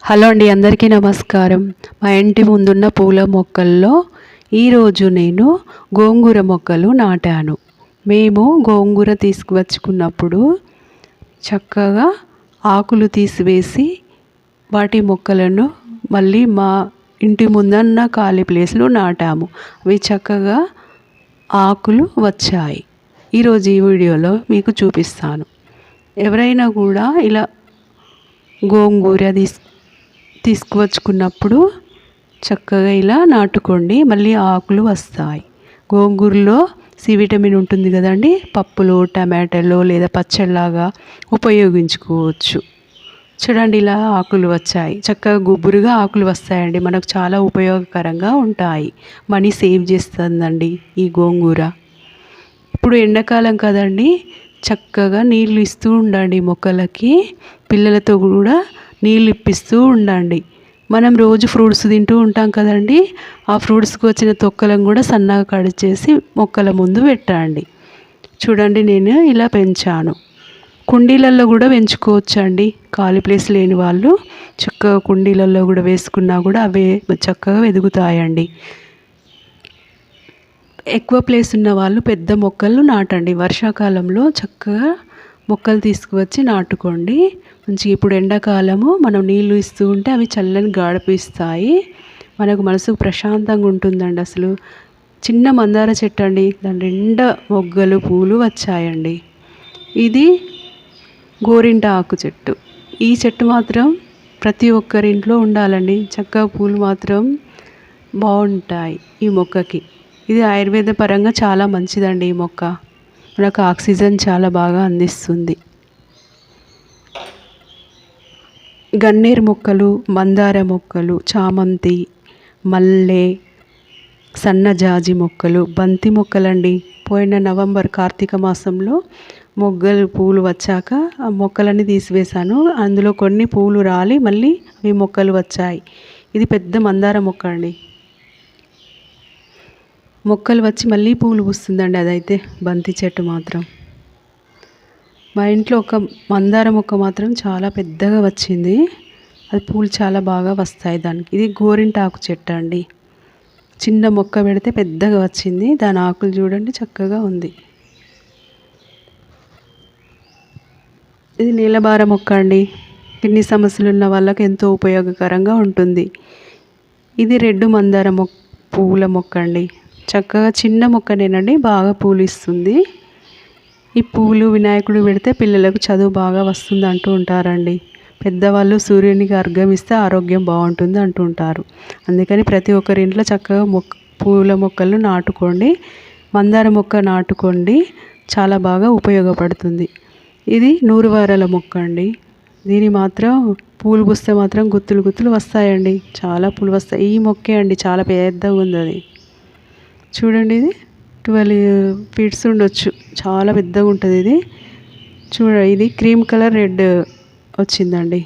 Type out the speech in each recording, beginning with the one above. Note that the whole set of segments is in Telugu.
హలో అండి, అందరికీ నమస్కారం. మా ఇంటి ముందున్న పూల మొక్కల్లో ఈరోజు నేను గోంగూర మొక్కలు నాటాను. మేము గోంగూర తీసుకువచ్చుకున్నప్పుడు చక్కగా ఆకులు తీసివేసి వాటి మొక్కలను మళ్ళీ మా ఇంటి ముందున్న ఖాళీ ప్లేస్లో నాటాము. అవి చక్కగా ఆకులు వచ్చాయి. ఈరోజు ఈ వీడియోలో మీకు చూపిస్తాను. ఎవరైనా కూడా ఇలా గోంగూర తీసుకువచ్చుకున్నప్పుడు చక్కగా ఇలా నాటుకోండి, మళ్ళీ ఆకులు వస్తాయి. గోంగూరలో సి విటమిన్ ఉంటుంది కదండి, పప్పులో టమాటాలో లేదా పచ్చళ్ళలాగా ఉపయోగించుకోవచ్చు. చూడండి, ఇలా ఆకులు వచ్చాయి. చక్కగా గుబురుగా ఆకులు వస్తాయండి. మనకు చాలా ఉపయోగకరంగా ఉంటాయి. మనీ సేవ్ చేస్తుందండి ఈ గోంగూర. ఇప్పుడు ఎండాకాలం కదండి, చక్కగా నీళ్ళు ఇస్తూ ఉండండి మొక్కలకి. పిల్లలతో కూడా నీళ్ళు ఇప్పిస్తూ ఉండండి. మనం రోజు ఫ్రూట్స్ తింటూ ఉంటాం కదండి, ఆ ఫ్రూట్స్కి వచ్చిన తొక్కలను కూడా సన్నగా కట్ చేసి మొక్కల ముందు పెట్టండి. చూడండి, నేను ఇలా పెంచాను. కుండీలలో కూడా పెంచుకోవచ్చండి. ఖాళీ ప్లేస్ లేని వాళ్ళు చక్కగా కుండీలలో కూడా వేసుకున్నా కూడా అవే చక్కగా ఎదుగుతాయండి. ఎక్కువ ప్లేస్ ఉన్న వాళ్ళు పెద్ద మొక్కలు నాటండి. వర్షాకాలంలో చక్కగా మొక్కలు తీసుకువచ్చి నాటుకోండి. మంచిగా ఇప్పుడు ఎండాకాలము మనం నీళ్ళు ఇస్తూ ఉంటే అవి చల్లని గాడుపు ఇస్తాయి. మనకు మనసుకు ప్రశాంతంగా ఉంటుందండి. అసలు చిన్న మందార చెట్టు అండి, దాని నిండా మొగ్గలు పూలు వచ్చాయండి. ఇది గోరింట ఆకు చెట్టు. ఈ చెట్టు మాత్రం ప్రతి ఒక్కరి ఇంట్లో ఉండాలండి. చక్కగా పూలు మాత్రం బాగుంటాయి ఈ మొక్కకి. ఇది ఆయుర్వేద పరంగా చాలా మంచిదండి. ఈ మొక్క మనకు ఆక్సిజన్ చాలా బాగా అందిస్తుంది. గన్నేరు మొక్కలు, మందార మొక్కలు, చామంతి, మల్లె, సన్నజాజి మొక్కలు, బంతి మొక్కలండి. పోయిన నవంబర్ కార్తీక మాసంలో మొగ్గలు పూలు వచ్చాక ఆ మొక్కలన్నీ తీసివేశాను. అందులో కొన్ని పూలు రాలి మళ్ళీ అవి మొక్కలు వచ్చాయి. ఇది పెద్ద మందార మొక్క అండి. మొక్కలు వచ్చి మళ్ళీ పూలు పూస్తుందండి. అదైతే బంతి చెట్టు మాత్రం. మా ఇంట్లో ఒక మందార మొక్క మాత్రం చాలా పెద్దగా వచ్చింది. అది పూలు చాలా బాగా వస్తాయి దానికి. ఇది గోరింటాకు చెట్టు అండి. చిన్న మొక్క పెడితే పెద్దగా వచ్చింది. దాని ఆకులు చూడండి చక్కగా ఉంది. ఇది నీలబార మొక్క అండి. కిడ్నీ సమస్యలు ఉన్న వాళ్ళకి ఎంతో ఉపయోగకరంగా ఉంటుంది. ఇది రెడ్ మందార పూల మొక్క అండి. చక్కగా చిన్న మొక్కనేనండి, బాగా పూలు ఇస్తుంది. ఈ పూలు వినాయకుడు పెడితే పిల్లలకు చదువు బాగా వస్తుంది అంటూ ఉంటారండి. పెద్దవాళ్ళు సూర్యునికి అర్ఘ్యం ఇస్తే ఆరోగ్యం బాగుంటుంది అంటూ ఉంటారు. అందుకని ప్రతి ఒక్కరి ఇంట్లో చక్కగా పూల మొక్కలు నాటుకోండి. మందార మొక్క నాటుకోండి, చాలా బాగా ఉపయోగపడుతుంది. ఇది నూరువారాల మొక్క అండి. దీని మాత్రం పూలు పూస్తే మాత్రం గుత్తులు గుత్తులు వస్తాయండి. చాలా పూలు వస్తాయి. ఈ మొక్కే అండి, చాలా పెద్దగా ఉంది అది. చూడండి, ఇది 12 ఫీట్స్ ఉండొచ్చు. చాలా పెద్దగా ఉంటుంది ఇది. ఇది క్రీమ్ కలర్ రెడ్ వచ్చిందండి.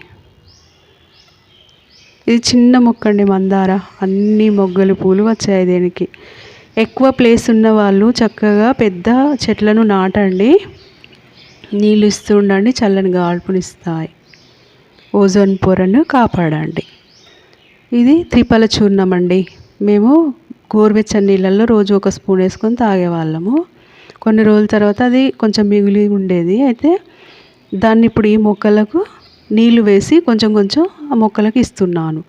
ఇది చిన్న మొక్క అండి, మందార. అన్ని మొగ్గలు పూలు వచ్చాయి దీనికి. ఎక్కువ ప్లేస్ ఉన్న వాళ్ళు చక్కగా పెద్ద చెట్లను నాటండి. నీళ్ళు ఇస్తూ ఉండండి, చల్లని గాడుపునిస్తాయి. ఓజోన్ పొరను కాపాడండి. ఇది త్రిఫల చూర్ణం అండి. మేము గోరువెచ్చని నీళ్ళల్లో రోజు ఒక స్పూన్ వేసుకొని తాగేవాళ్ళము. కొన్ని రోజుల తర్వాత అది కొంచెం మిగిలి ఉండేది. అయితే దాన్ని ఇప్పుడు ఈ మొక్కలకు నీళ్లు వేసి కొంచెం కొంచెం ఆ మొక్కలకు ఇస్తున్నాను.